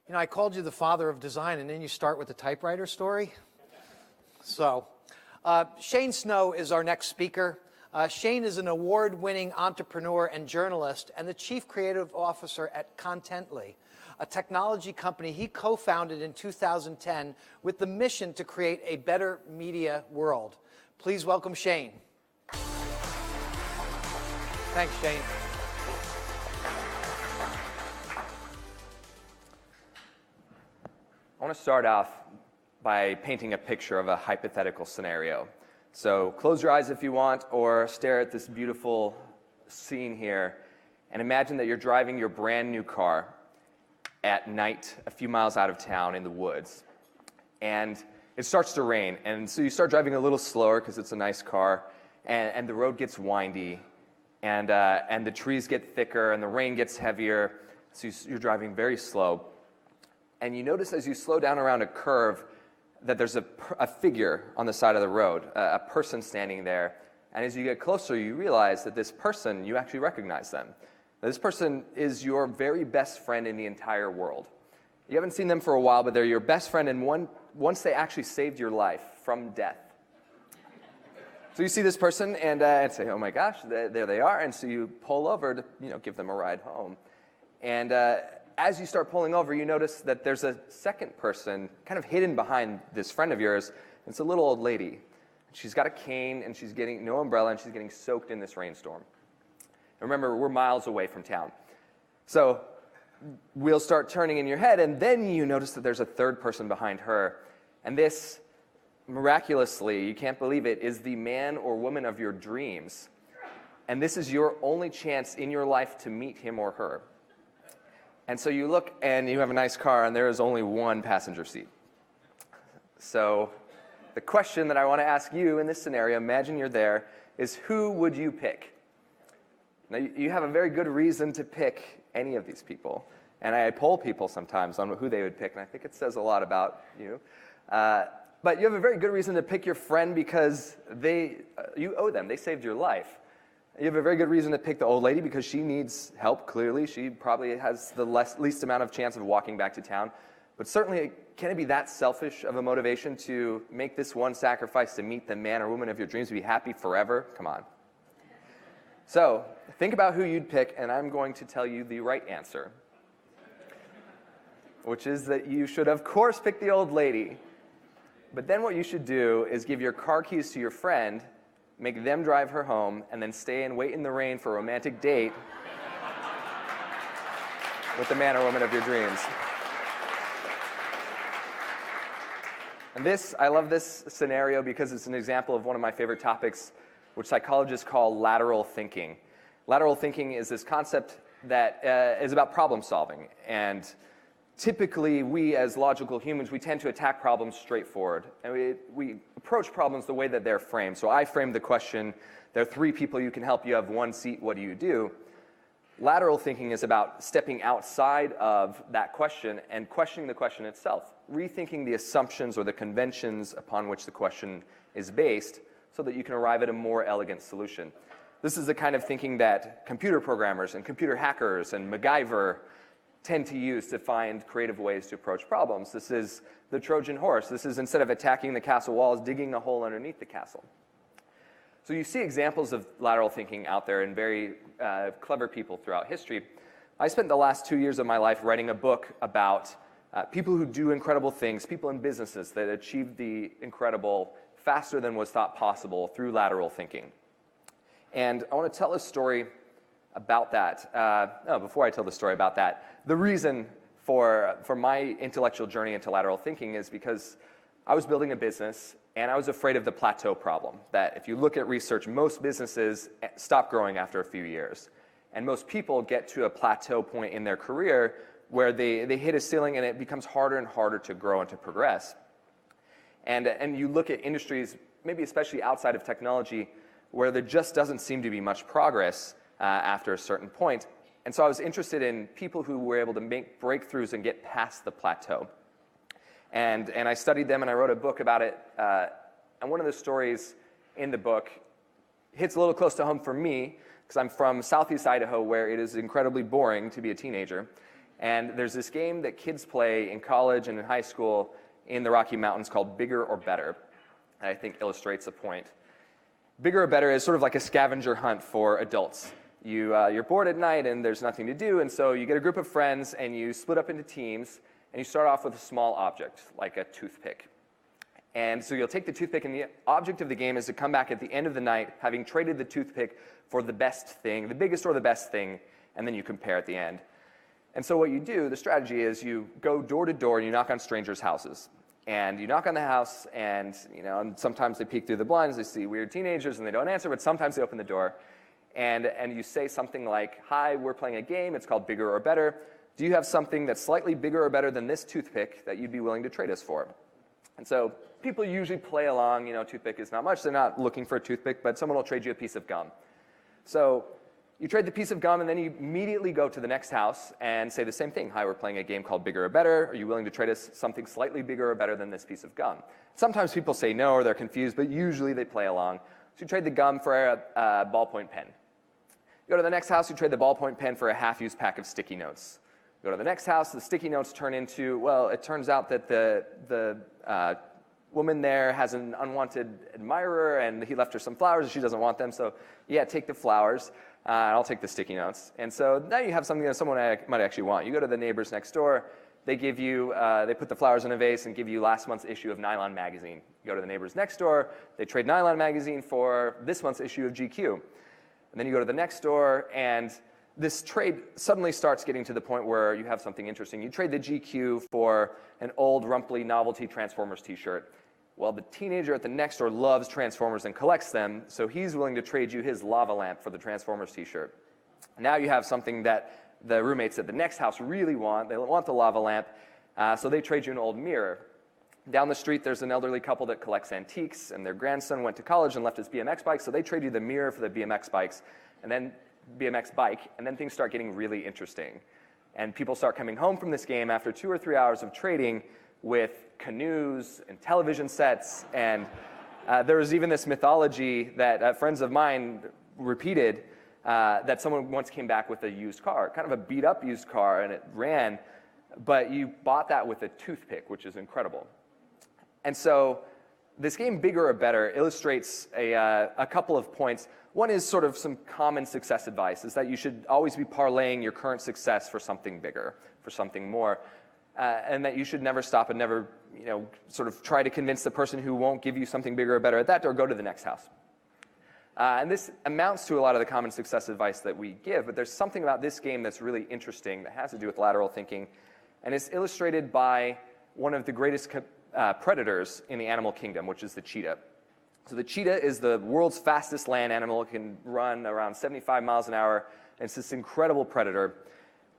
You know, I called you the father of design, and then you start with the typewriter story. So, Shane Snow is our next speaker. Shane is an award-winning entrepreneur and journalist and the chief creative officer at Contently, a technology company he co-founded in 2010 with the mission to create a better media world. Please welcome Shane. Thanks, Shane. I want to start off by painting a picture of a hypothetical scenario. So close your eyes if you want, or stare at this beautiful scene here, and imagine that you're driving your brand new car at night a few miles out of town in the woods. And it starts to rain, and so you start driving a little slower because it's a nice car, and the road gets windy, and the trees get thicker, and the rain gets heavier, so you're driving very slow. And you notice as you slow down around a curve that there's a figure on the side of the road, a person standing there. And as you get closer, you realize that this person, you actually recognize them. This person is your very best friend in the entire world. You haven't seen them for a while, but they're your best friend, and once they actually saved your life from death. So you see this person and say, oh my gosh, there they are. And so you pull over to give them a ride home. And as you start pulling over, you notice that there's a second person kind of hidden behind this friend of yours. It's a little old lady. She's got a cane, and she's getting no umbrella, and she's getting soaked in this rainstorm. And remember, we're miles away from town. So wheels start turning in your head, and then you notice that there's a third person behind her. And this, miraculously, you can't believe it, is the man or woman of your dreams. And this is your only chance in your life to meet him or her. And so you look, and you have a nice car, and there is only one passenger seat. So the question that I want to ask you in this scenario, imagine you're there, is who would you pick? Now, you have a very good reason to pick any of these people. And I poll people sometimes on who they would pick, and I think it says a lot about you. But you have a very good reason to pick your friend because you owe them. They saved your life. You have a very good reason to pick the old lady because she needs help, clearly. She probably has the least amount of chance of walking back to town. But certainly, can it be that selfish of a motivation to make this one sacrifice to meet the man or woman of your dreams, to be happy forever? Come on. So, think about who you'd pick, and I'm going to tell you the right answer, which is that you should, of course, pick the old lady. But then what you should do is give your car keys to your friend, make them drive her home, and then stay and wait in the rain for a romantic date with the man or woman of your dreams. And I love this scenario because it's an example of one of my favorite topics, which psychologists call lateral thinking. Lateral thinking is this concept that is about problem solving. And typically, we as logical humans, we tend to attack problems straightforward. And we approach problems the way that they're framed. So I framed the question, there are 3 people you can help, you have 1 seat, what do you do? Lateral thinking is about stepping outside of that question and questioning the question itself, rethinking the assumptions or the conventions upon which the question is based so that you can arrive at a more elegant solution. This is the kind of thinking that computer programmers and computer hackers and MacGyver tend to use to find creative ways to approach problems. This is the Trojan horse. This is, instead of attacking the castle walls, digging a hole underneath the castle. So you see examples of lateral thinking out there in very clever people throughout history. I spent the last 2 years of my life writing a book about people who do incredible things, people in businesses that achieve the incredible faster than was thought possible through lateral thinking. And I want to tell a story about that. Before I tell the story about that, the reason for my intellectual journey into lateral thinking is because I was building a business and I was afraid of the plateau problem. That if you look at research, most businesses stop growing after a few years. And most people get to a plateau point in their career where they hit a ceiling and it becomes harder and harder to grow and to progress. And you look at industries, maybe especially outside of technology, where there just doesn't seem to be much progress after a certain point. And so I was interested in people who were able to make breakthroughs and get past the plateau. And I studied them, and I wrote a book about it. And one of the stories in the book hits a little close to home for me, because I'm from Southeast Idaho, where it is incredibly boring to be a teenager. And there's this game that kids play in college and in high school in the Rocky Mountains called Bigger or Better, that I think illustrates a point. Bigger or Better is sort of like a scavenger hunt for adults. You're bored at night and there's nothing to do, and so you get a group of friends and you split up into teams, and you start off with a small object, like a toothpick. And so you'll take the toothpick, and the object of the game is to come back at the end of the night, having traded the toothpick for the best thing, the biggest or the best thing, and then you compare at the end. And so what you do, the strategy is you go door to door and you knock on strangers' houses. And you knock on the house, and and sometimes they peek through the blinds, they see weird teenagers, and they don't answer, but sometimes they open the door. And you say something like, "Hi, we're playing a game, it's called Bigger or Better. Do you have something that's slightly bigger or better than this toothpick that you'd be willing to trade us for?" And so people usually play along, toothpick is not much, they're not looking for a toothpick, but someone will trade you a piece of gum. So you trade the piece of gum, and then you immediately go to the next house and say the same thing. "Hi, we're playing a game called Bigger or Better. Are you willing to trade us something slightly bigger or better than this piece of gum?" Sometimes people say no, or they're confused, but usually they play along. So you trade the gum for a ballpoint pen. You go to the next house, you trade the ballpoint pen for a half-used pack of sticky notes. You go to the next house, the sticky notes turn into, well, it turns out that the woman there has an unwanted admirer, and he left her some flowers, and she doesn't want them, so yeah, take the flowers. And I'll take the sticky notes. And so now you have something that someone might actually want. You go to the neighbors next door, they give you, they put the flowers in a vase and give you last month's issue of Nylon magazine. You go to the neighbors next door, they trade Nylon magazine for this month's issue of GQ. And then you go to the next door, and this trade suddenly starts getting to the point where you have something interesting. You trade the GQ for an old, rumply novelty Transformers t-shirt. Well, the teenager at the next door loves Transformers and collects them, so he's willing to trade you his lava lamp for the Transformers t-shirt. Now you have something that the roommates at the next house really want. They want the lava lamp, so they trade you an old mirror. Down the street, there's an elderly couple that collects antiques, and their grandson went to college and left his BMX bike, so they trade you the mirror for the BMX bike, and then things start getting really interesting. And people start coming home from this game after 2 or 3 hours of trading with canoes and television sets, and there was even this mythology that friends of mine repeated, that someone once came back with a used car, kind of a beat-up used car, and it ran, but you bought that with a toothpick, which is incredible. And so this game, Bigger or Better, illustrates a couple of points. One is sort of some common success advice, is that you should always be parlaying your current success for something bigger, for something more. And that you should never stop and never, sort of try to convince the person who won't give you something bigger or better at that door, go to the next house. And this amounts to a lot of the common success advice that we give, but there's something about this game that's really interesting that has to do with lateral thinking, and it's illustrated by one of the greatest predators in the animal kingdom, which is the cheetah. So the cheetah is the world's fastest land animal. It can run around 75 miles an hour, and it's this incredible predator.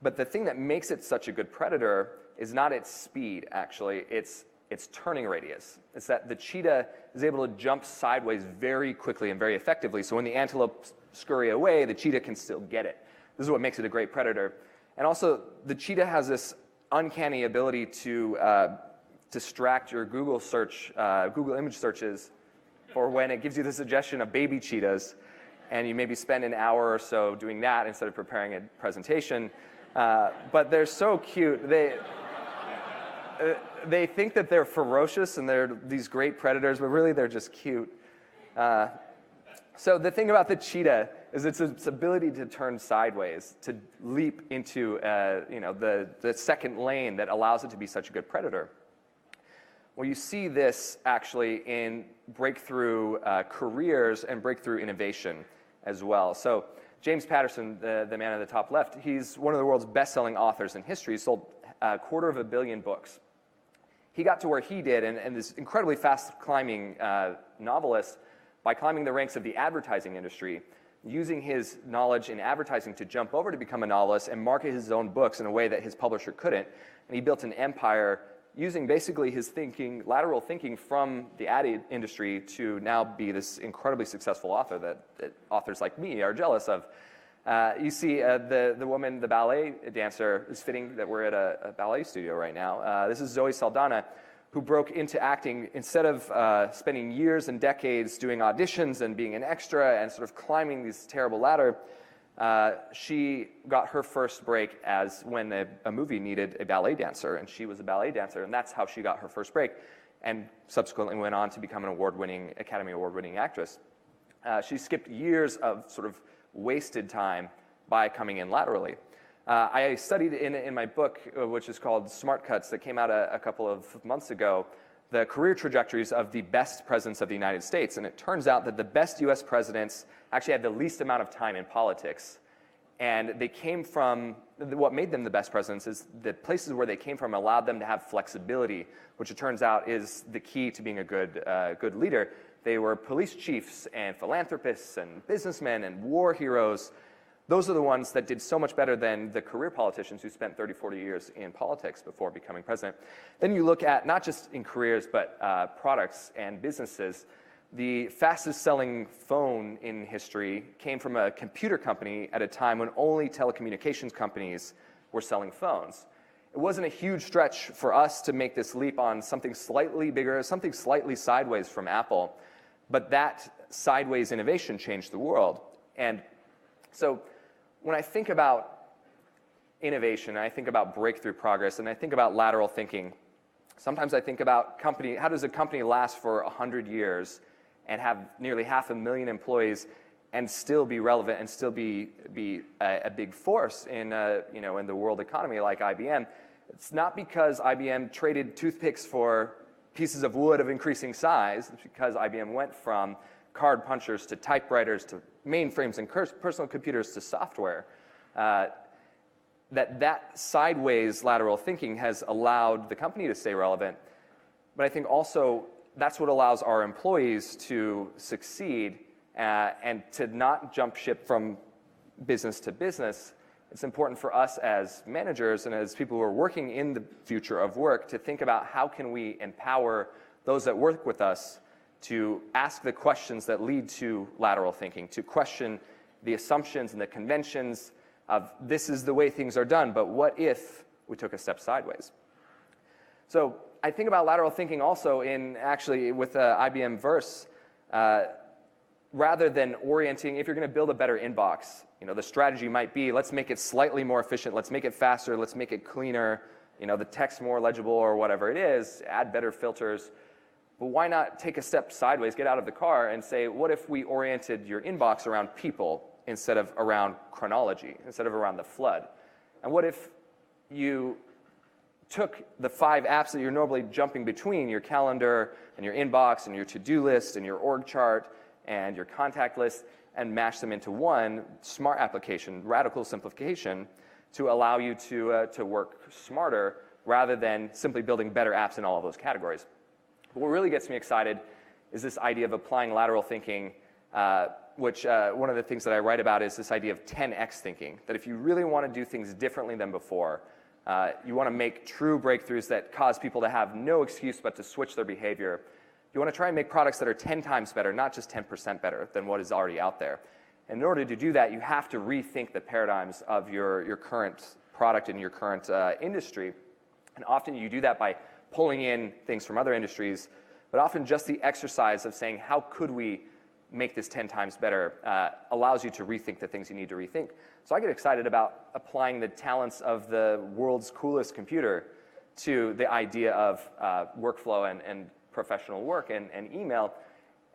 But the thing that makes it such a good predator is not its speed, actually. It's its turning radius. It's that the cheetah is able to jump sideways very quickly and very effectively. So when the antelope scurry away, the cheetah can still get it. This is what makes it a great predator. And also, the cheetah has this uncanny ability to distract your Google image searches for when it gives you the suggestion of baby cheetahs, and you maybe spend an hour or so doing that instead of preparing a presentation. But they're so cute. They think that they're ferocious and they're these great predators, but really they're just cute. So the thing about the cheetah is its ability to turn sideways, to leap into the second lane that allows it to be such a good predator. Well, you see this actually in breakthrough careers and breakthrough innovation as well. So James Patterson, the man at the top left, he's one of the world's best-selling authors in history. He sold 250 million books. He got to where he did, and this incredibly fast-climbing novelist, by climbing the ranks of the advertising industry, using his knowledge in advertising to jump over to become a novelist and market his own books in a way that his publisher couldn't. And he built an empire using basically his thinking, lateral thinking from the ad industry to now be this incredibly successful author that authors like me are jealous of. You see the woman, the ballet dancer, is fitting that we're at a ballet studio right now. This is Zoe Saldana, who broke into acting instead of spending years and decades doing auditions and being an extra and sort of climbing this terrible ladder. she got her first break as when a movie needed a ballet dancer, and she was a ballet dancer, and that's how she got her first break, and subsequently went on to become an Academy Award-winning actress. She skipped years of sort of wasted time by coming in laterally. I studied in my book, which is called Smartcuts, that came out a couple of months ago, the career trajectories of the best presidents of the United States. And it turns out that the best US presidents actually had the least amount of time in politics. And they came from, what made them the best presidents is the places where they came from allowed them to have flexibility, which it turns out is the key to being a good leader. They were police chiefs and philanthropists and businessmen and war heroes. Those are the ones that did so much better than the career politicians who spent 30, 40 years in politics before becoming president. Then you look at, not just in careers, but products and businesses. The fastest selling phone in history came from a computer company at a time when only telecommunications companies were selling phones. It wasn't a huge stretch for us to make this leap on something slightly bigger, something slightly sideways from Apple, but that sideways innovation changed the world. And so when I think about innovation, I think about breakthrough progress, and I think about lateral thinking, sometimes I think about how does a company last for 100 years and have nearly 500,000 employees and still be relevant and still be a big force in the world economy like IBM? It's not because IBM traded toothpicks for pieces of wood of increasing size. It's because IBM went from card punchers to typewriters to mainframes and personal computers to software. That sideways lateral thinking has allowed the company to stay relevant. But I think also that's what allows our employees to succeed and to not jump ship from business to business. It's important for us as managers and as people who are working in the future of work to think about how can we empower those that work with us to ask the questions that lead to lateral thinking, to question the assumptions and the conventions of this is the way things are done, but what if we took a step sideways? So I think about lateral thinking also with IBM Verse, rather than orienting, if you're going to build a better inbox, the strategy might be, let's make it slightly more efficient, let's make it faster, let's make it cleaner, the text more legible or whatever it is, add better filters. But why not take a step sideways, get out of the car and say, what if we oriented your inbox around people instead of around chronology, instead of around the flood? And what if you took the 5 apps that you're normally jumping between, your calendar and your inbox and your to-do list and your org chart and your contact list, and mashed them into one smart application, radical simplification, to allow you to work smarter rather than simply building better apps in all of those categories? But what really gets me excited is this idea of applying lateral thinking, which one of the things that I write about is this idea of 10x thinking, that if you really want to do things differently than before, you want to make true breakthroughs that cause people to have no excuse but to switch their behavior. You want to try and make products that are 10 times better, not just 10% better than what is already out there. And in order to do that, you have to rethink the paradigms of your current product and your current industry. And often you do that by pulling in things from other industries, but often just the exercise of saying, how could we make this 10 times better, allows you to rethink the things you need to rethink. So I get excited about applying the talents of the world's coolest computer to the idea of workflow and professional work and email.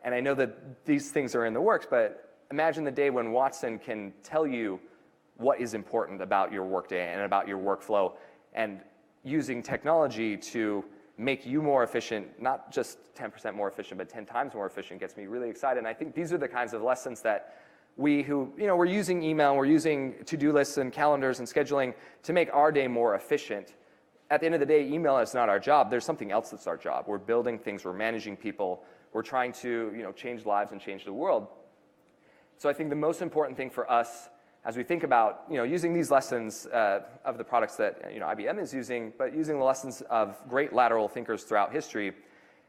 And I know that these things are in the works, but imagine the day when Watson can tell you what is important about your workday and about your workflow, and using technology to make you more efficient, not just 10% more efficient, but 10 times more efficient, gets me really excited. And I think these are the kinds of lessons that we're using email, we're using to-do lists and calendars and scheduling to make our day more efficient. At the end of the day, email is not our job. There's something else that's our job. We're building things, we're managing people, we're trying to change lives and change the world. So I think the most important thing for us as we think about using these lessons of the products that IBM is using, but using the lessons of great lateral thinkers throughout history,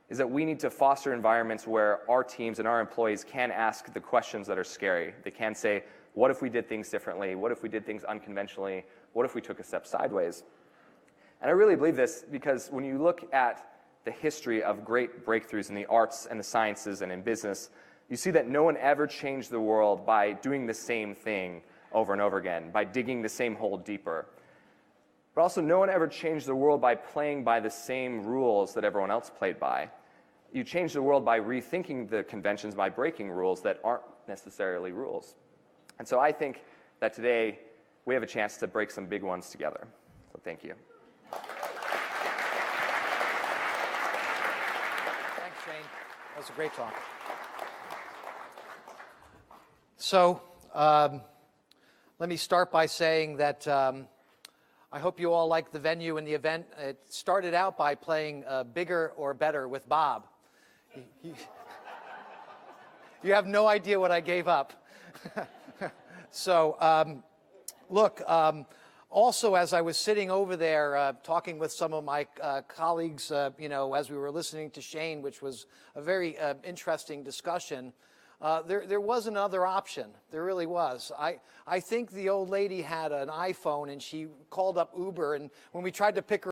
is that we need to foster environments where our teams and our employees can ask the questions that are scary. They can say, what if we did things differently? What if we did things unconventionally? What if we took a step sideways? And I really believe this because when you look at the history of great breakthroughs in the arts and the sciences and in business, you see that no one ever changed the world by doing the same thing over and over again by digging the same hole deeper. But also, no one ever changed the world by playing by the same rules that everyone else played by. You change the world by rethinking the conventions, by breaking rules that aren't necessarily rules. And so I think that today we have a chance to break some big ones together. So thank you. Thanks, Shane. That was a great talk. So let me start by saying that I hope you all like the venue and the event. It started out by playing Bigger or Better with Bob. You have no idea what I gave up. So, look, also as I was sitting over there talking with some of my colleagues, you know, as we were listening to Shane, which was a very interesting discussion, there was another option. There really was. I think the old lady had an iPhone and she called up Uber, and when we tried to pick her